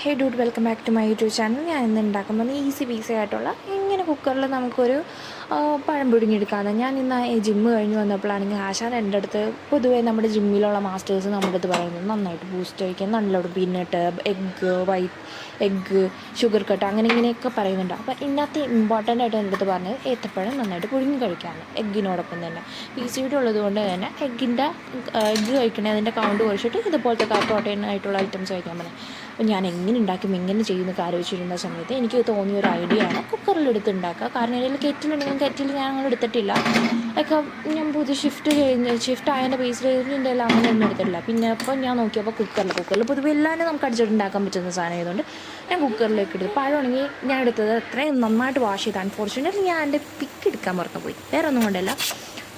Hey dude, welcome back to my YouTube channel. ഞാൻ ഇന്ന് ഉണ്ടാക്കുന്നത് ഈസി പീസി ആയിട്ടുള്ള ഇങ്ങനെ കുക്കറിൽ നമുക്കൊരു പഴം പുഴുങ്ങിയെടുക്കാമെന്ന്. ഞാൻ ഇന്ന് ജിമ്മ് കഴിഞ്ഞ് വന്നപ്പോഴാണെങ്കിൽ ആശാൻ എൻ്റെ അടുത്ത് പൊതുവേ നമ്മുടെ ജിമ്മിലുള്ള മാസ്റ്റേഴ്സ് നമ്മുടെ അടുത്ത് പറയുന്നത് നന്നായിട്ട് ബൂസ്റ്റ് കഴിക്കാൻ, നല്ലോണം പീനട്ട്, എഗ്ഗ്, ഷുഗർ കട്ട് അങ്ങനെ ഇങ്ങനെയൊക്കെ പറയുന്നുണ്ട്. അപ്പോൾ ഇതിനകത്ത് ഇമ്പോർട്ടൻ്റ് ആയിട്ട് എൻ്റെ അടുത്ത് പറഞ്ഞത് ഏത്തപ്പഴം നന്നായിട്ട് പുഴുങ്ങി കഴിക്കാമെന്ന്. എഗ്ഗിനോടൊപ്പം തന്നെ PCOD ഉള്ളത് കൊണ്ട് തന്നെ എഗ്ഗ് കഴിക്കണേ അതിൻ്റെ കൗണ്ട് കുറച്ചിട്ട് ഇതുപോലത്തെ പ്രോട്ടീൻ ആയിട്ടുള്ള ഐറ്റംസ് കഴിക്കാൻ പറ്റും. അപ്പോൾ ഞാൻ എങ്ങനെ ഉണ്ടാക്കും, എങ്ങനെ ചെയ്യുന്നൊക്കെ ആലോചിച്ചിരുന്ന സമയത്ത് എനിക്ക് തോന്നിയൊരു ഐഡിയ ആണ് കുക്കറിലെടുത്ത് ഉണ്ടാക്കുക. കാരണം ഇതിൽ കെറ്റിലുണ്ടെങ്കിലും കെറ്റിൽ ഞാൻ അങ്ങനെ എടുത്തിട്ടില്ല. ഒക്കെ ഞാൻ പുതിയ ഷിഫ്റ്റ് ആയതിൻ്റെ ബേസിൽ എൻ്റെ എല്ലാം അങ്ങനെ ഒന്നും എടുത്തിട്ടില്ല. പിന്നെ അപ്പോൾ ഞാൻ നോക്കിയപ്പോൾ കുക്കറിൽ പൊതുവെ എല്ലാവരും നമുക്ക് അടിച്ചിട്ടുണ്ടാക്കാൻ പറ്റുന്ന സാധനം ആയതുകൊണ്ട് ഞാൻ കുക്കറിലേക്ക് എടുത്തു. പഴമാണെങ്കിൽ ഞാൻ എടുത്തത് അത്രയും നന്നായിട്ട് വാഷ് ചെയ്ത്. അൺഫോർച്യുനേറ്റ്ലി ഞാൻ എൻ്റെ പിക്ക് എടുക്കാൻ മറന്നു പോയി. വേറെ ഒന്നും കൊണ്ടല്ല,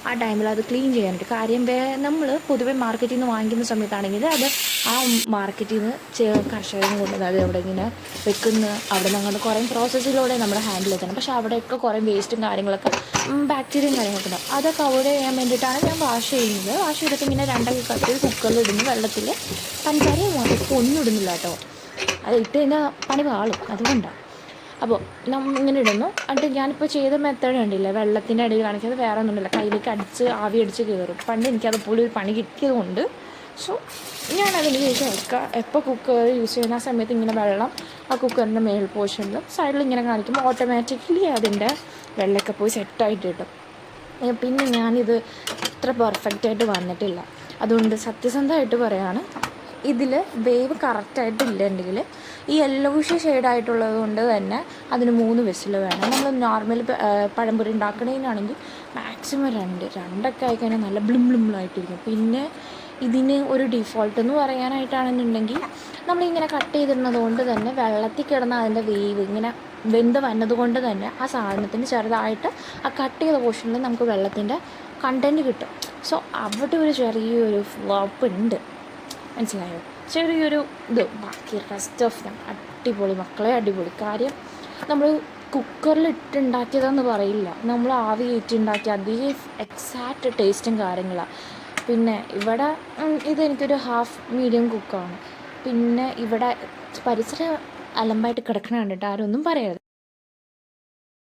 ആ ടൈമിൽ അത് ക്ലീൻ ചെയ്യാനായിട്ട്. കാര്യം നമ്മൾ പൊതുവെ മാർക്കറ്റിൽ നിന്ന് വാങ്ങിക്കുന്ന സമയത്താണെങ്കിൽ അത് ആ മാർക്കറ്റിൽ നിന്ന് കർഷകരും കൊണ്ട് അത് അവിടെ ഇങ്ങനെ വെക്കുന്ന അവിടെ നിന്ന് അങ്ങോട്ട് കുറേ പ്രോസസ്സിലൂടെ നമ്മുടെ ഹാൻഡിൽ എത്തണം. പക്ഷേ അവിടെയൊക്കെ കുറേ വേസ്റ്റും കാര്യങ്ങളൊക്കെ ബാക്ടീരിയയും കാര്യങ്ങളൊക്കെ ഉണ്ടാവും. അതൊക്കെ അവോയ്ഡ് ചെയ്യാൻ വേണ്ടിയിട്ടാണ് ഞാൻ വാഷ് ചെയ്യുന്നത്. വാഷ് ചെയ്തിട്ട് ഇങ്ങനെ രണ്ടൊക്കെ കട്ട് ചെയ്ത് കുക്കറിലിടുന്നു. വെള്ളത്തിൽ പഞ്ചസാരയും ഉപ്പ് ഒന്നും ഇടുന്നില്ല കേട്ടോ, അത് ഇട്ട് കഴിഞ്ഞാൽ പണി പാളും, അതുകൊണ്ടാണ്. അപ്പോൾ ഇങ്ങനെ ഇടുന്നു. എന്നിട്ട് ഞാനിപ്പോൾ ചെയ്ത മെത്തേഡ് കണ്ടില്ല, വെള്ളത്തിൻ്റെ അടിയിൽ കാണിക്കാതെ വേറെ ഒന്നുമില്ല, കയ്യിലേക്ക് ആവി അടിച്ച് കയറും. പണ്ട് എനിക്കതുപോലെ ഒരു പണി കിട്ടിയതുകൊണ്ട് ഞാനതിന് ശേഷം എപ്പോൾ കുക്കർ യൂസ് ചെയ്യുന്ന ആ സമയത്ത് ഇങ്ങനെ വെള്ളം ആ കുക്കറിൻ്റെ മേൽ പോർഷനിലും സൈഡിൽ ഇങ്ങനെ കാണിക്കുമ്പോൾ ഓട്ടോമാറ്റിക്കലി അതിൻ്റെ വെള്ളമൊക്കെ പോയി സെറ്റായിട്ട് കിട്ടും. പിന്നെ ഞാനിത് അത്ര പെർഫെക്റ്റായിട്ട് വന്നിട്ടില്ല. അതുകൊണ്ട് സത്യസന്ധമായിട്ട് പറയുകയാണ്, ഇതിൽ വേവ് കറക്റ്റായിട്ടില്ലെങ്കിൽ ഈ യെല്ലോയിഷ് ഷെയ്ഡായിട്ടുള്ളത് കൊണ്ട് തന്നെ അതിന് 3 വിസിൽ വേണം. നമ്മൾ നോർമൽ പഴംപൊരി ഉണ്ടാക്കണതിനാണെങ്കിൽ മാക്സിമം രണ്ടൊക്കെ ആയിക്കഴിഞ്ഞാൽ നല്ല ബ്ലിംബ്ലിംബിളായിട്ടിരിക്കും. പിന്നെ ഇതിന് ഒരു ഡിഫോൾട്ട് എന്ന് പറയാനായിട്ടാണെന്നുണ്ടെങ്കിൽ നമ്മളിങ്ങനെ കട്ട് ചെയ്തിടുന്നത് കൊണ്ട് തന്നെ വെള്ളത്തിൽ കിടന്ന അതിൻ്റെ വേവ് ഇങ്ങനെ വെന്ത് വന്നതുകൊണ്ട് തന്നെ ആ സാധനത്തിന് ചെറുതായിട്ട് ആ കട്ട് ചെയ്ത പോർഷനിൽ നമുക്ക് വെള്ളത്തിൻ്റെ കണ്ടൻറ്റ് കിട്ടും. സോ അവിടെ ഒരു ചെറിയൊരു ഫ്ലോപ്പ് ഉണ്ട്, മനസ്സിലായോ? ചെറിയൊരു ബാക്കി റെസ്റ്റ് ഓഫ് ദം അടിപൊളി മക്കളെ, അടിപൊളി. കാര്യം നമ്മൾ കുക്കറിലിട്ടുണ്ടാക്കിയതെന്ന് പറയില്ല, നമ്മൾ ആവി കയറ്റിണ്ടാക്കിയ അതേ എക്സാക്റ്റ് ടേസ്റ്റും കാര്യങ്ങളാണ്. പിന്നെ ഇവിടെ ഇതെനിക്കൊരു ഹാഫ് മീഡിയം കുക്കാണ്. പിന്നെ ഇവിടെ പരിസരം അലമ്പായിട്ട് കിടക്കണ കണ്ടിട്ട് ആരും ഒന്നും പറയരുത്.